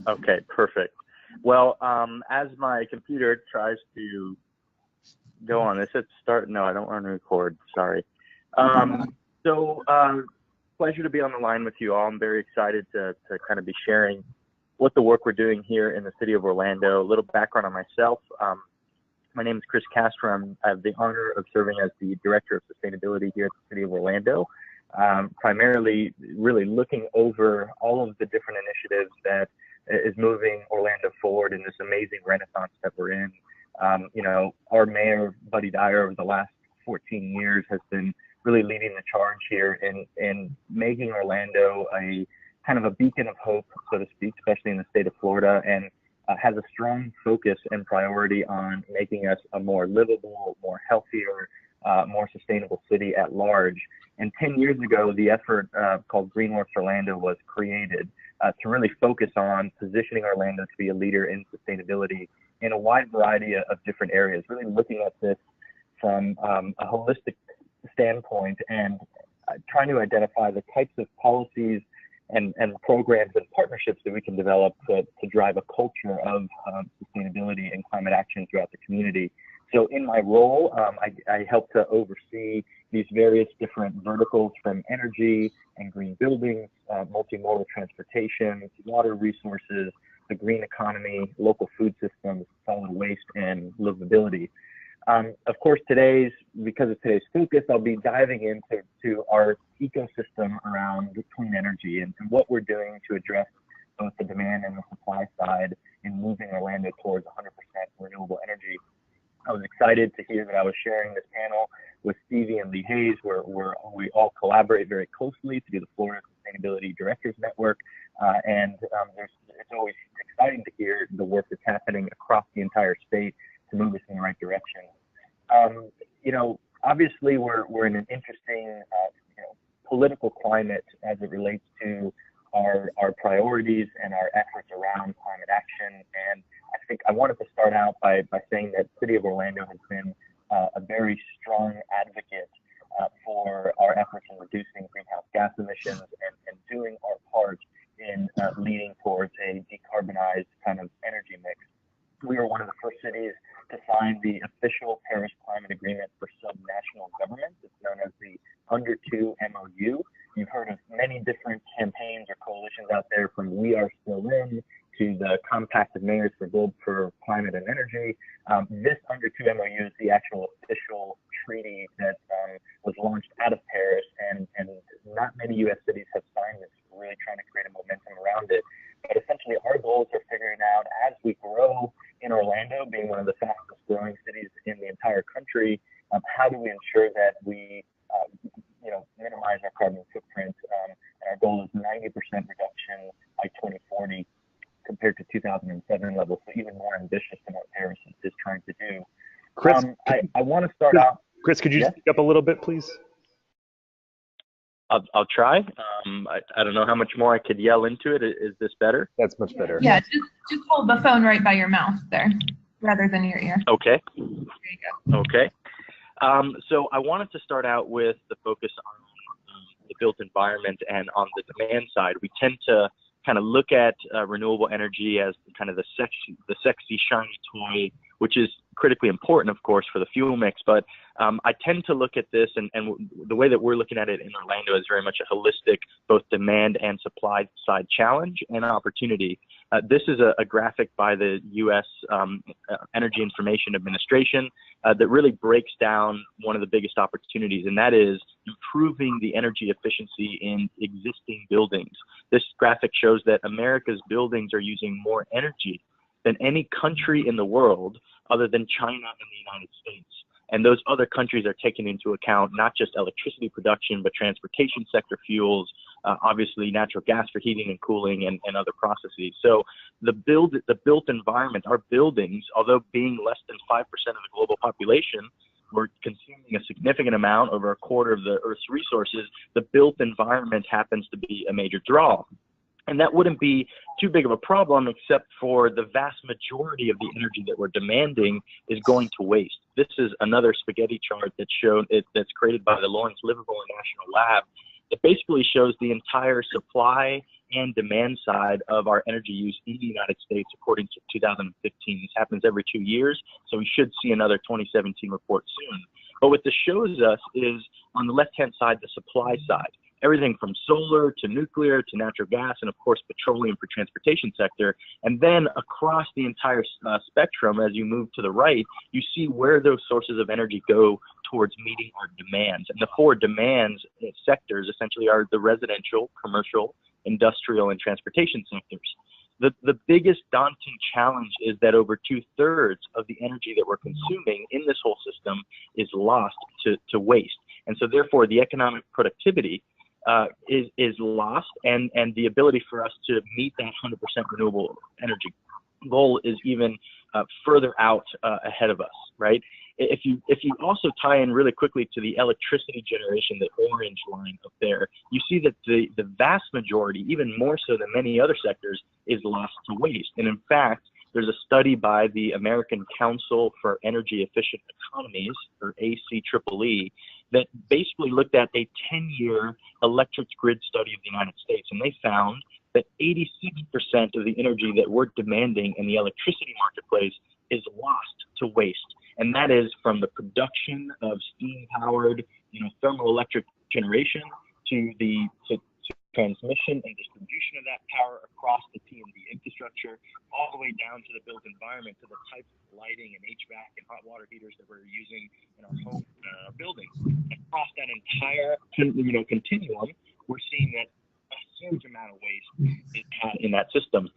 Okay, perfect. Well, as my computer tries to go on, this at start. No, I don't want to record. Sorry. Pleasure to be on the line with you all. I'm very excited to kind of be sharing what the work we're doing here in the city of Orlando. A little background on myself. My name is Chris Castro. I have the honor of serving as the Director of Sustainability here at the city of Orlando. Primarily really looking over all of the different initiatives that is moving Orlando forward in this amazing renaissance that we're in. You know, our mayor, Buddy Dyer, over the last 14 years has been really leading the charge here in making Orlando a kind of a beacon of hope, so to speak, especially in the state of Florida, and has a strong focus and priority on making us a more livable, more healthier, more sustainable city at large. And 10 years ago, the effort called Greenworks Orlando was created to really focus on positioning Orlando to be a leader in sustainability in a wide variety of different areas, really looking at this from a holistic standpoint and trying to identify the types of policies and programs and partnerships that we can develop to drive a culture of sustainability and climate action throughout the community. So in my role, I help to oversee these various different verticals from energy and green buildings, multimodal transportation, water resources, the green economy, local food systems, solid waste, and livability. Of course, because of today's focus, I'll be diving into our ecosystem around clean energy and what we're doing to address both the demand and the supply side in moving Orlando towards 100% renewable energy. I was excited to hear that I was sharing this panel with Stevie and Lee Hayes, where we all collaborate very closely to do the Florida Sustainability Directors Network. It's always exciting to hear the work that's happening across the entire state to move us in the right direction. You know, obviously we're in an interesting political climate as it relates to our priorities and our efforts around climate action. And I think I wanted to start out by saying that the city of Orlando has been a very strong advocate for our efforts in reducing greenhouse gas emissions and doing our part in leading towards a decarbonized kind of energy mix. We were one of the first cities to sign the official Paris Climate Agreement for subnational governments. It's known as the Under 2 MOU. You've heard of many different campaigns or coalitions out there, from We Are Still In to the Compact of Mayors for Gold for Climate and Energy. This Under 2 MOU is the actual official treaty that was launched out of Paris, and not many U.S. cities have signed this. We're really trying to create a momentum around it. But essentially, our goals are figuring out, as we grow in Orlando, being one of the fastest growing cities in the entire country, how do we ensure that we minimize our carbon footprint? And our goal is 90% reduction by 2040 compared to 2007 levels, so even more ambitious than what Paris is trying to do. Chris, I want to start out. Chris, could you speak up a little bit, please? I'll try. I don't know how much more I could yell into it. Is this better? That's much better. Yeah, just hold the phone right by your mouth there, rather than your ear. Okay. There you go. Okay. So I wanted to start out with the focus on the built environment and on the demand side. We tend to kind of look at renewable energy as kind of the sexy shiny toy, which is critically important, of course, for the fuel mix. But I tend to look at this, and the way that we're looking at it in Orlando is very much a holistic, both demand and supply side challenge and opportunity. This is a graphic by the U.S. Energy Information Administration that really breaks down one of the biggest opportunities, and that is improving the energy efficiency in existing buildings. This graphic shows that America's buildings are using more energy than any country in the world other than China and the United States. And those other countries are taking into account not just electricity production, but transportation sector fuels, obviously natural gas for heating and cooling, and other processes. So the built environment, our buildings, although being less than 5% of the global population, we're consuming a significant amount, over a quarter of the Earth's resources. The built environment happens to be a major draw. And that wouldn't be too big of a problem, except for the vast majority of the energy that we're demanding is going to waste. This is another spaghetti chart that's created by the Lawrence Livermore National Lab that basically shows the entire supply and demand side of our energy use in the United States according to 2015. This happens every 2 years, so we should see another 2017 report soon. But what this shows us is, on the left-hand side, the supply side. Everything from solar to nuclear to natural gas and, of course, petroleum for transportation sector. And then across the entire spectrum, as you move to the right, you see where those sources of energy go towards meeting our demands. And the four demands sectors essentially are the residential, commercial, industrial, and transportation sectors. The biggest daunting challenge is that over 2/3 of the energy that we're consuming in this whole system is lost to waste. And so therefore the economic productivity is lost, and the ability for us to meet that 100% renewable energy goal is even further out ahead of us, right? If you also tie in really quickly to the electricity generation, the orange line up there, you see that the vast majority, even more so than many other sectors, is lost to waste. And in fact, there's a study by the American Council for Energy Efficient Economies, or ACEEE, that basically looked at a 10-year electric grid study of the United States, and they found that 86% of the energy that we're demanding in the electricity marketplace is lost to waste. And that is from the production of steam-powered, thermoelectric generation to the transmission and distribution of that power across the T&D infrastructure, all the way down to the built environment, to the types of lighting and HVAC and hot water heaters that we're using in our home buildings. Across that entire continuum, we're seeing that a huge amount of waste is in that system.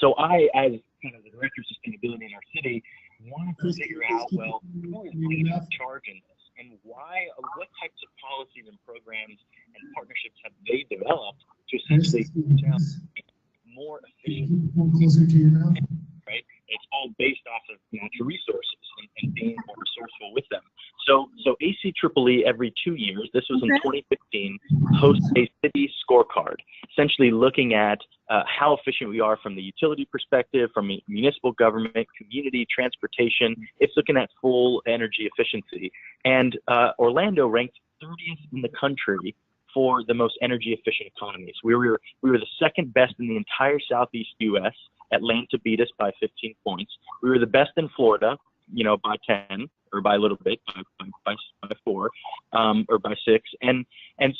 So I, as kind of the director of sustainability in our city, wanted to figure out, well, who is leading the charge in this, and why, what types of policies and programs and partnerships have they developed to essentially more efficient, right? It's all based off of natural resources and being more resourceful with them. So ACEEE every 2 years, this was in 2015, hosts a city scorecard, essentially looking at how efficient we are from the utility perspective, from municipal government, community, transportation. It's looking at full energy efficiency. And Orlando ranked 30th in the country for the most energy efficient economies. We were the second best in the entire Southeast U.S. Atlanta beat us by 15 points. We were the best in Florida, by 10, or by a little bit, by 4, or by 6. And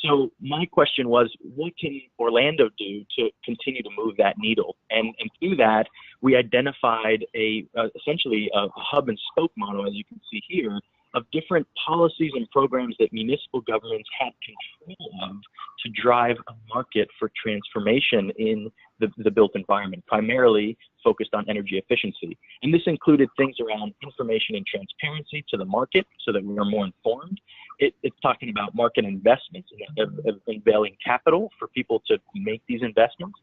so my question was, what can Orlando do to continue to move that needle? And through that, we identified essentially a hub and spoke model, as you can see here, of different policies and programs that municipal governments had control of to drive a market for transformation in the built environment, primarily focused on energy efficiency. And this included things around information and transparency to the market so that we are more informed. It's talking about market investments and unveiling capital for people to make these investments,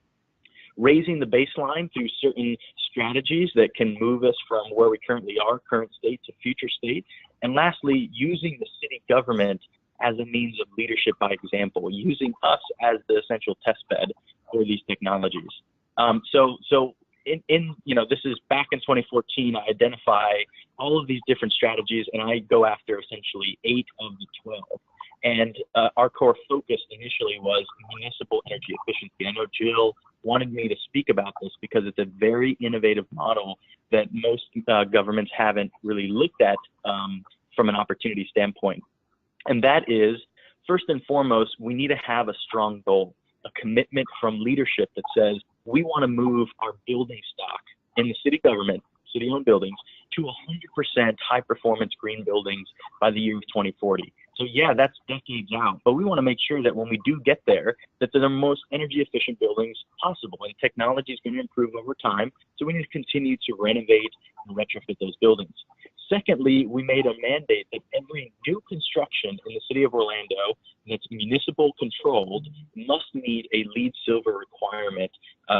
raising the baseline through certain strategies that can move us from where we currently are, current state, to future state. And lastly, using the city government as a means of leadership by example, using us as the essential test bed for these technologies. This is back in 2014, I identify all of these different strategies, and I go after essentially 8 of the 12. And our core focus initially was municipal energy efficiency. I know Jill wanted me to speak about this because it's a very innovative model that most governments haven't really looked at from an opportunity standpoint. And that is, first and foremost, we need to have a strong goal, a commitment from leadership that says we want to move our building stock in the city government, city-owned buildings, to 100% high-performance green buildings by the year of 2040. So yeah, that's decades out, but we want to make sure that when we do get there, that they're the most energy efficient buildings possible, and technology is going to improve over time. So we need to continue to renovate and retrofit those buildings. Secondly, we made a mandate that every new construction in the city of Orlando that's municipal controlled must meet a LEED Silver requirement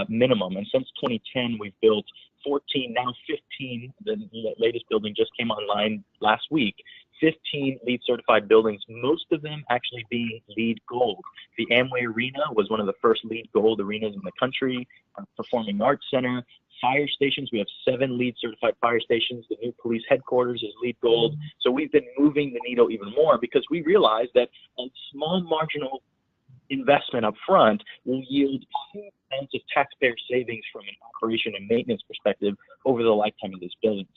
minimum. And since 2010, we've built 14, now 15, the latest building just came online last week, 15 LEED certified buildings, most of them actually being LEED Gold. The Amway Arena was one of the first LEED Gold arenas in the country. Our Performing Arts Center, fire stations, we have 7 LEED certified fire stations. The new police headquarters is LEED Gold. So we've been moving the needle even more because we realize that a small marginal investment up front will yield huge amounts of taxpayer savings from an operation and maintenance perspective over the lifetime of these buildings.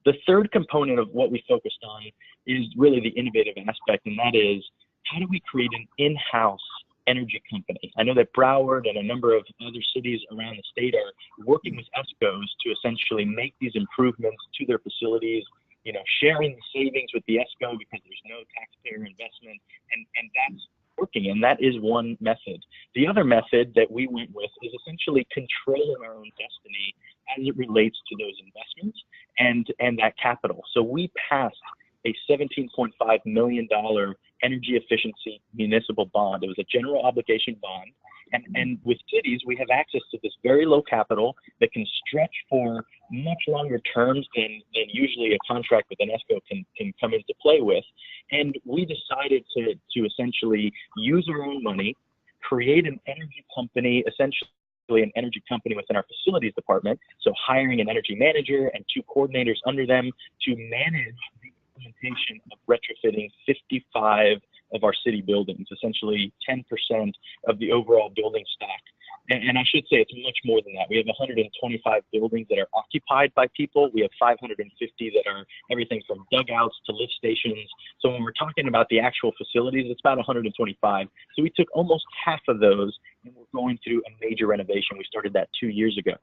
The third component of what we focused on is really the innovative aspect, and that is, how do we create an in-house energy company? I know that Broward and a number of other cities around the state are working with ESCOs to essentially make these improvements to their facilities, you know, sharing the savings with the ESCO because there's no taxpayer investment, and that's working, and that is one method. The other method that we went with is essentially controlling our own destiny as it relates to those investments and that capital. So we passed a $17.5 million energy efficiency municipal bond. It was a general obligation bond. And with cities, we have access to this very low capital that can stretch for much longer terms than usually a contract with an ESCO can come into play with. And we decided to essentially use our own money, create an energy company, essentially an energy company within our facilities department. So hiring an energy manager and 2 coordinators under them to manage the implementation of retrofitting 55 of our city buildings, essentially 10% of the overall building stock. And I should say it's much more than that. We have 125 buildings that are occupied by people. We have 550 that are everything from dugouts to lift stations. So when we're talking about the actual facilities, it's about 125. So we took almost half of those, and we're going through a major renovation. We started that 2 years ago.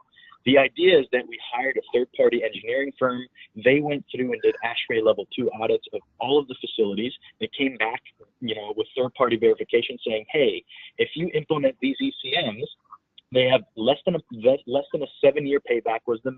The idea is that we hired a third-party engineering firm. They went through and did ASHRAE level 2 audits of all of the facilities. They came back, you know, with third-party verification saying, hey, if you implement these ECMs, they have less than a 7-year payback was the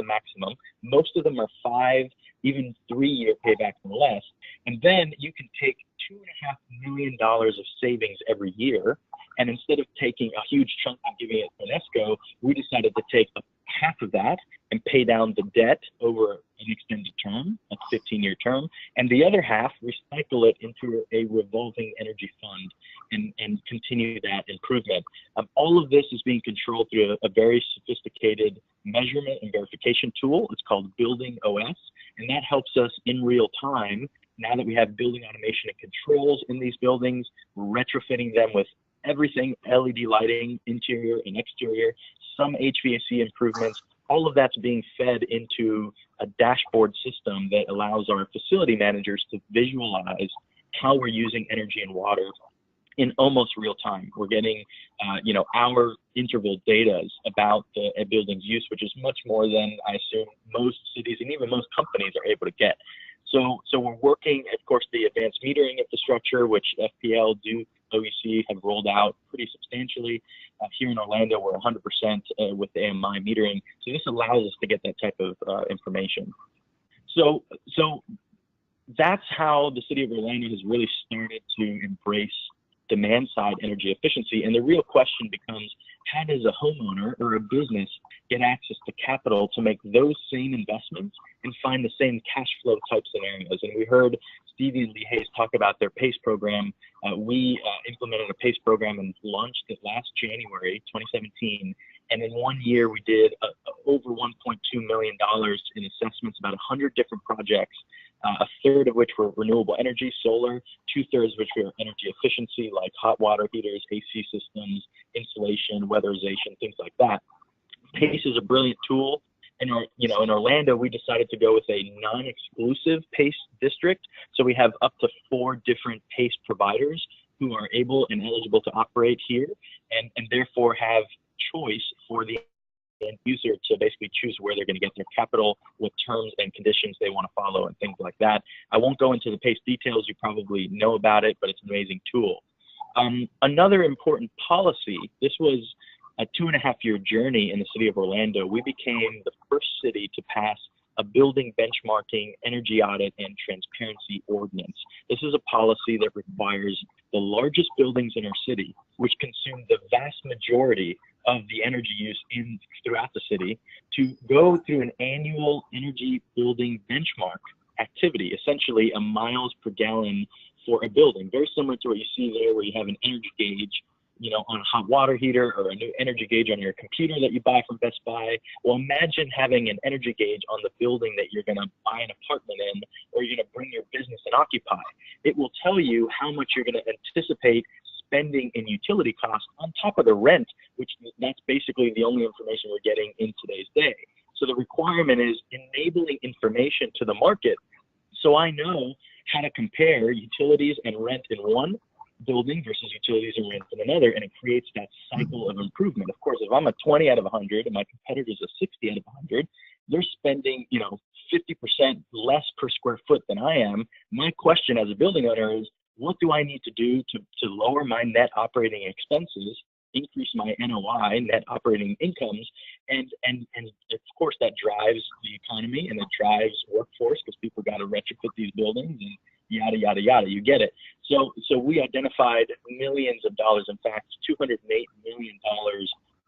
maximum. Most of them are 5, even 3-year payback and less. And then you can take $2.5 million of savings every year. And instead of taking a huge chunk and giving it to an ESCO, we decided to take half of that and pay down the debt over an extended term, a 15-year term, and the other half recycle it into a revolving energy fund and continue that improvement. All of this is being controlled through a very sophisticated measurement and verification tool. It's called Building OS, and that helps us in real time. Now that we have building automation and controls in these buildings, we're retrofitting them with everything, LED lighting, interior and exterior, some HVAC improvements. All of that's being fed into a dashboard system that allows our facility managers to visualize how we're using energy and water in almost real time. We're getting, you know, hour interval data about the building's use, which is much more than I assume most cities and even most companies are able to get. So we're working, of course, the advanced metering infrastructure, which FPL, Duke, OEC have rolled out pretty substantially. Here in Orlando, we're 100% with the AMI metering. So this allows us to get that type of information. So that's how the city of Orlando has really started to embrace demand side energy efficiency. And the real question becomes, how does a homeowner or a business get access to capital to make those same investments and find the same cash flow type scenarios? And we heard Stevie and Lee Hayes talk about their PACE program. We implemented a PACE program and launched it last January, 2017. And in 1 year, we did over $1.2 million in assessments, about 100 different projects, a third of which were renewable energy, solar, 2/3 of which were energy efficiency, like hot water heaters, AC systems, insulation, weatherization, things like that. PACE is a brilliant tool. In Orlando, we decided to go with a non-exclusive PACE district. So we have up to 4 different PACE providers who are able and eligible to operate here, and therefore have choice for the end user to basically choose where they're going to get their capital, what terms and conditions they want to follow, and things like that. I won't go into the PACE details. You probably know about it, but it's an amazing tool. Another important policy, this was a 2.5-year journey in the city of Orlando. We became the first city to pass a building benchmarking, energy audit, and transparency ordinance. This is a policy that requires the largest buildings in our city, which consume the vast majority of the energy use throughout the city, to go through an annual energy building benchmark activity, essentially a miles per gallon for a building, very similar to what you see there, where you have an energy gauge, you know, on a hot water heater, or a new energy gauge on your computer that you buy from Best Buy. Well, imagine having an energy gauge on the building that you're going to buy an apartment in, or you're going to bring your business and occupy. It will tell you how much you're going to anticipate spending in utility costs on top of the rent, which that's basically the only information we're getting in today's day. So the requirement is enabling information to the market so I know how to compare utilities and rent in one building versus utilities and rent in another, and it creates that cycle of improvement. Of course, if I'm a 20 out of 100 and my competitor's a 60 out of 100, they're spending, 50% less per square foot than I am. My question as a building owner is, what do I need to do to lower my net operating expenses, increase my NOI, net operating incomes, and of course that drives the economy and it drives workforce because people got to retrofit these buildings and yada, yada, yada, you get it. So we identified millions of dollars, in fact, $208 million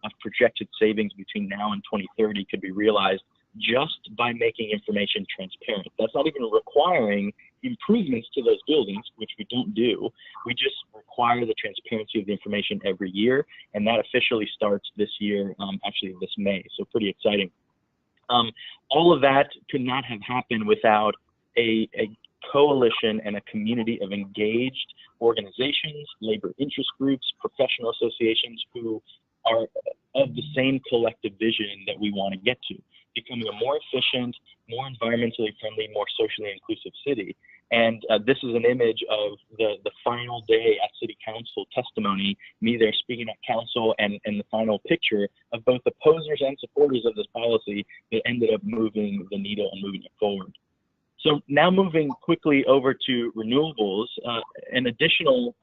of projected savings between now and 2030 could be realized just by making information transparent. That's not even requiring improvements to those buildings, which we don't do. We just require the transparency of the information every year, and that officially starts this year, actually this May, so pretty exciting. All of that could not have happened without a coalition and a community of engaged organizations, labor interest groups, professional associations who are of the same collective vision that we want to get to, becoming a more efficient, more environmentally friendly, more socially inclusive city. And this is an image of the final day at City Council testimony, me there speaking at Council, and the final picture of both opposers and supporters of this policy that ended up moving the needle and moving it forward. So now moving quickly over to renewables, an additional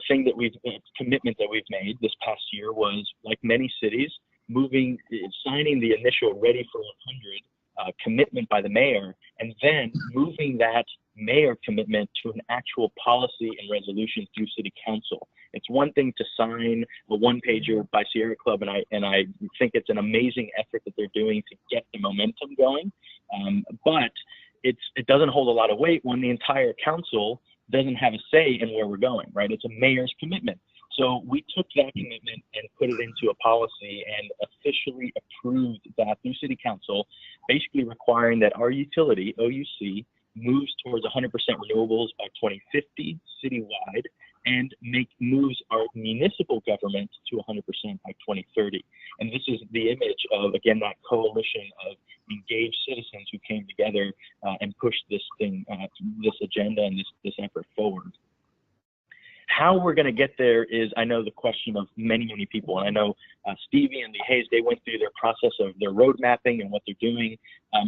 thing that commitment that we've made this past year was, like many cities, signing the initial Ready for 100 commitment by the mayor, and then moving that mayor commitment to an actual policy and resolution through City Council. It's one thing to sign a one-pager by Sierra Club, and I think it's an amazing effort that they're doing to get the momentum going, but it doesn't hold a lot of weight when the entire council doesn't have a say in where we're going, right? It's a mayor's commitment. So we took that commitment and put it into a policy and officially approved that through City Council, basically requiring that our utility, OUC, moves towards 100% renewables by 2050 citywide, and moves our municipal government to 100% by 2030. And this is the image of, again, that coalition of engaged citizens who came together and pushed this agenda and this effort forward. How we're going to get there is, I know, the question of many, many people. And I know Stevie and Lee Hayes, they went through their process of their road mapping and what they're doing.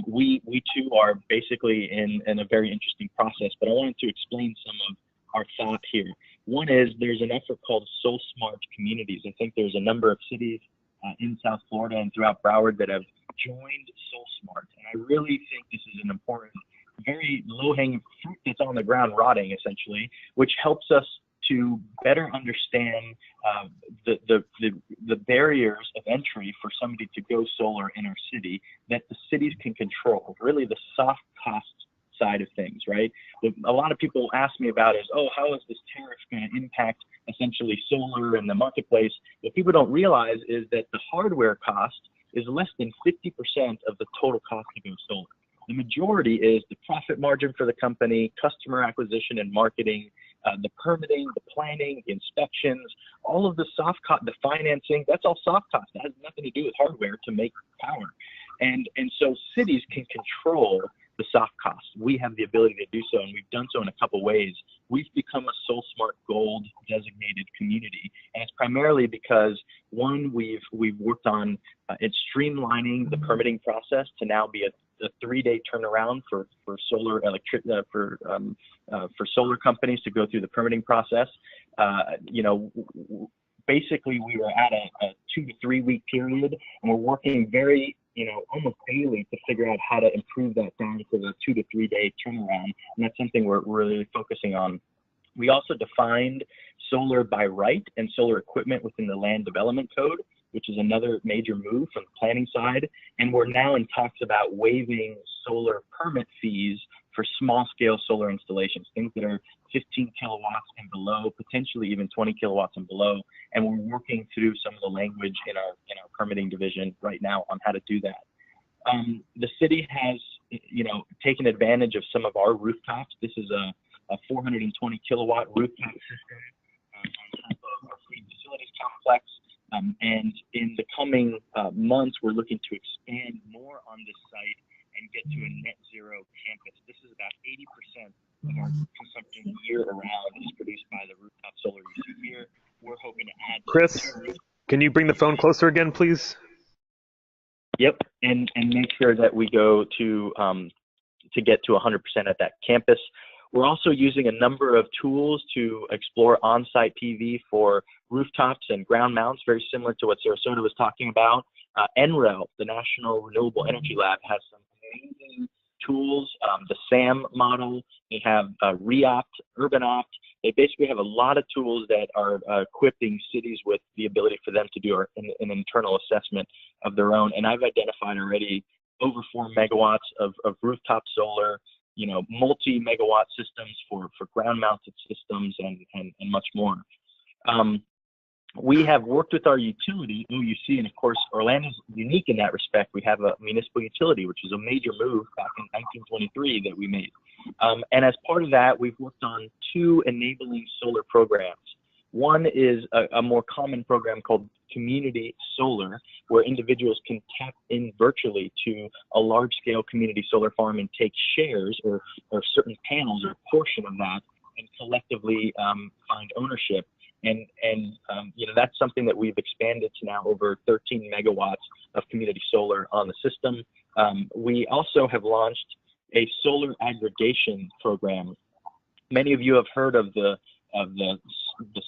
We too are basically in a very interesting process, but I wanted to explain some of our thought here. One is there's an effort called SolSmart Communities. I think there's a number of cities in South Florida and throughout Broward that have joined SolSmart. And I really think this is an important, very low-hanging fruit that's on the ground rotting, essentially, which helps us to better understand the barriers of entry for somebody to go solar in our city that the cities can control, really the soft cost side of things, right? A lot of people ask me about is, oh, how is this tariff going to impact essentially solar in the marketplace? What people don't realize is that the hardware cost is less than 50% of the total cost to go solar. The majority is the profit margin for the company, customer acquisition and marketing, the permitting, the planning, the inspections, all of the soft cost, the financing, that's all soft cost. That has nothing to do with hardware to make power. And so cities can control the soft costs. We have the ability to do so, and we've done so in a couple ways. We've become a SolSmart GOLD designated community, and it's primarily because, one, we've worked on it's streamlining the permitting process to now be a 3-day turnaround for solar for solar companies to go through the permitting process. Basically we were at a 2 to 3 week period, and we're working very, almost daily to figure out how to improve that down to the 2 to 3 day turnaround. And that's something we're really focusing on. We also defined solar by right and solar equipment within the Land Development Code, which is another major move from the planning side. And we're now in talks about waiving solar permit fees for small scale solar installations, things that are 15 kilowatts and below, potentially even 20 kilowatts and below. And we're working through some of the language in our permitting division right now on how to do that. The city has, taken advantage of some of our rooftops. This is a 420 kilowatt rooftop system complex. And in the coming months, we're looking to expand more on this site and get to a net zero campus. This is about 80% of our consumption year around is produced by the rooftop solar you see here. We're hoping to add. Chris, can you bring the phone closer again, please? Yep, and make sure that we go to get to 100% at that campus. We're also using a number of tools to explore on-site PV for rooftops and ground mounts, very similar to what Sarasota was talking about. NREL, the National Renewable Energy Lab, has some amazing tools. The SAM model, they have REOPT, UrbanOpt. They basically have a lot of tools that are equipping cities with the ability for them to do an internal assessment of their own. And I've identified already over 4 megawatts of rooftop solar, multi-megawatt systems for ground-mounted systems and much more. We have worked with our utility, OUC, and of course, Orlando's unique in that respect. We have a municipal utility, which is a major move back in 1923 that we made. And as part of that, we've worked on 2 enabling solar programs. One is a more common program called Community Solar, where individuals can tap in virtually to a large-scale community solar farm and take shares or certain panels or portion of that and collectively find ownership. And that's something that we've expanded to now over 13 megawatts of community solar on the system. We also have launched a solar aggregation program. Many of you have heard of the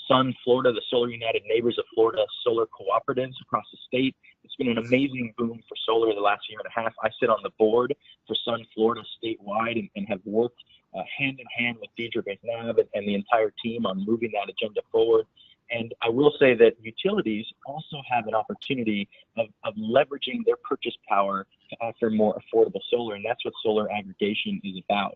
Sun Florida, the Solar United Neighbors of Florida solar cooperatives across the state. It's been an amazing boom for solar the last year and a half. I sit on the board for Sun Florida statewide and have worked hand in hand with Deidre McNabb and the entire team on moving that agenda forward. And I will say that utilities also have an opportunity of leveraging their purchase power to offer more affordable solar, and that's what solar aggregation is about.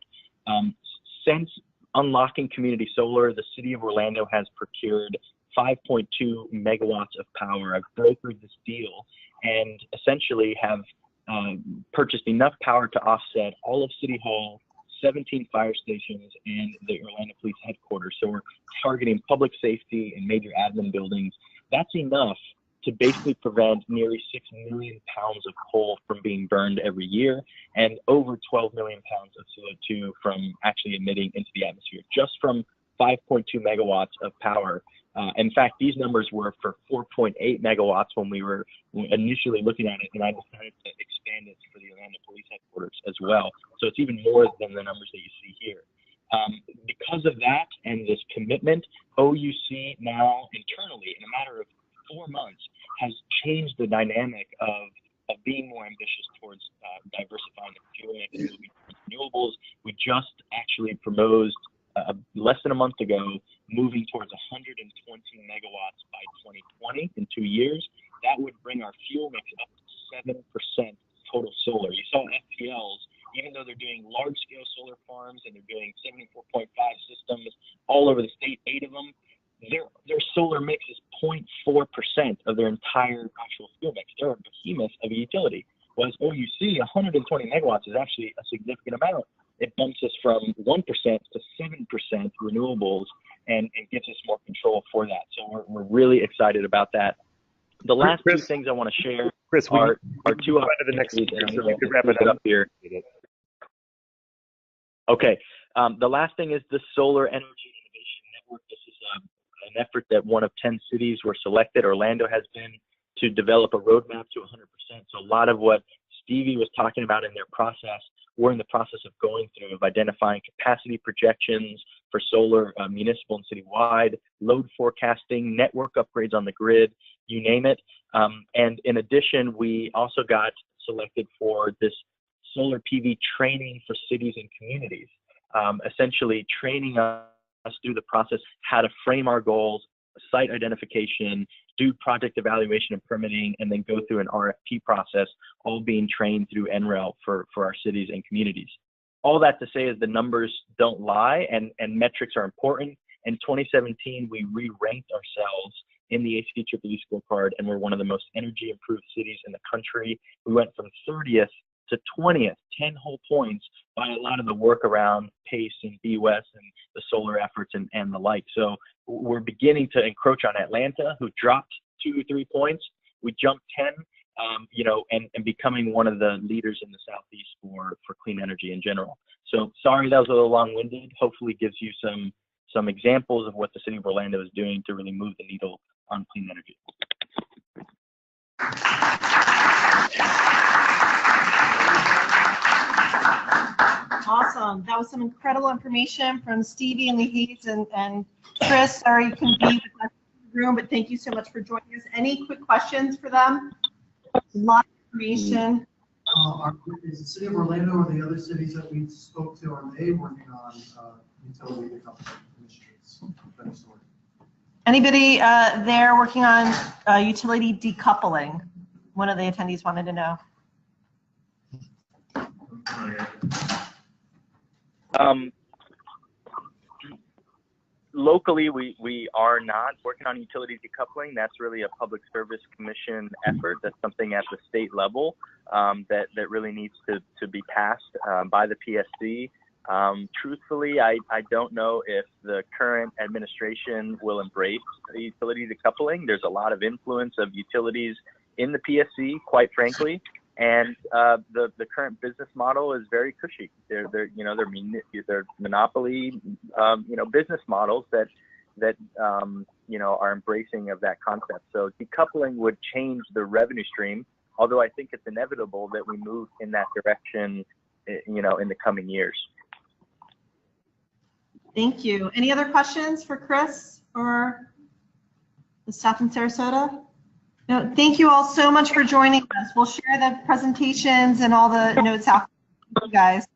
Since unlocking community solar, the city of Orlando has procured 5.2 megawatts of power. I've brokered this deal and essentially have purchased enough power to offset all of City Hall, 17 fire stations, and the Orlando Police Headquarters. So we're targeting public safety and major admin buildings. That's enough to basically prevent nearly 6 million pounds of coal from being burned every year and over 12 million pounds of CO2 from actually emitting into the atmosphere, just from 5.2 megawatts of power. In fact, these numbers were for 4.8 megawatts when we were initially looking at it, and I decided to expand it for the Orlando Police Headquarters as well. So it's even more than the numbers that you see here. Because of that and this commitment, OUC now internally, in a matter of 4 months, has changed the dynamic of being more ambitious towards diversifying the fuel mix and moving towards renewables. We just actually proposed less than a month ago, moving towards 120 megawatts by 2020 in 2 years. That would bring our fuel mix up to 7% total solar. You saw FPLs, even though they're doing large-scale solar farms and they're doing 74.5 systems all over the state, 8 of them, their solar mix is 0.4% of their entire actual fuel mix. They're a behemoth of a utility. Whereas OUC, 120 megawatts is actually a significant amount. It bumps us from 1% to 7% renewables and gives us more control for that. So we're really excited about that. The last Chris, 2 things I want to share Chris, are 2 to the next speaker, so you could wrap it up here. Okay. The last thing is the Solar Energy Innovation Network. This is an effort that one of 10 cities were selected. Orlando has been to develop a roadmap to 100%. So a lot of what Stevie was talking about in their process, we're in the process of going through, of identifying capacity projections for solar, municipal and citywide, load forecasting, network upgrades on the grid, you name it. And in addition, we also got selected for this solar PV training for cities and communities, essentially training us through the process, how to frame our goals, site identification, do project evaluation and permitting, and then go through an RFP process, all being trained through NREL for our cities and communities. All that to say is the numbers don't lie, and metrics are important. In 2017, we re-ranked ourselves in the ACEEE scorecard, and we're one of the most energy improved cities in the country. We went from 30th to 20th, 10 whole points, by a lot of the work around PACE and BWES and the solar efforts and the like. So we're beginning to encroach on Atlanta, who dropped 2 or 3 points. We jumped 10, you know, and becoming one of the leaders in the Southeast for clean energy in general. So sorry that was a little long-winded. Hopefully gives you some examples of what the city of Orlando is doing to really move the needle on clean energy. Awesome. That was some incredible information from Stevie and Hayes and Chris. Sorry you couldn't be with us in the room, but thank you so much for joining us. Any quick questions for them? A lot of information. Is the city of Orlando or the other cities that we spoke to, are they working on utility decoupling initiatives? Anybody there working on utility decoupling? One of the attendees wanted to know. Locally, we are not working on utility decoupling. That's really a public service commission effort. That's something at the state level that really needs to be passed by the PSC. Truthfully, I don't know if the current administration will embrace utility decoupling. There's a lot of influence of utilities in the PSC, quite frankly. And the current business model is very cushy. They're monopoly business models that are embracing of that concept. So decoupling would change the revenue stream, although I think it's inevitable that we move in that direction in the coming years. Thank you. Any other questions for Chris or the staff in Sarasota? No, thank you all so much for joining us. We'll share the presentations and all the notes out for you guys.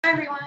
everyone.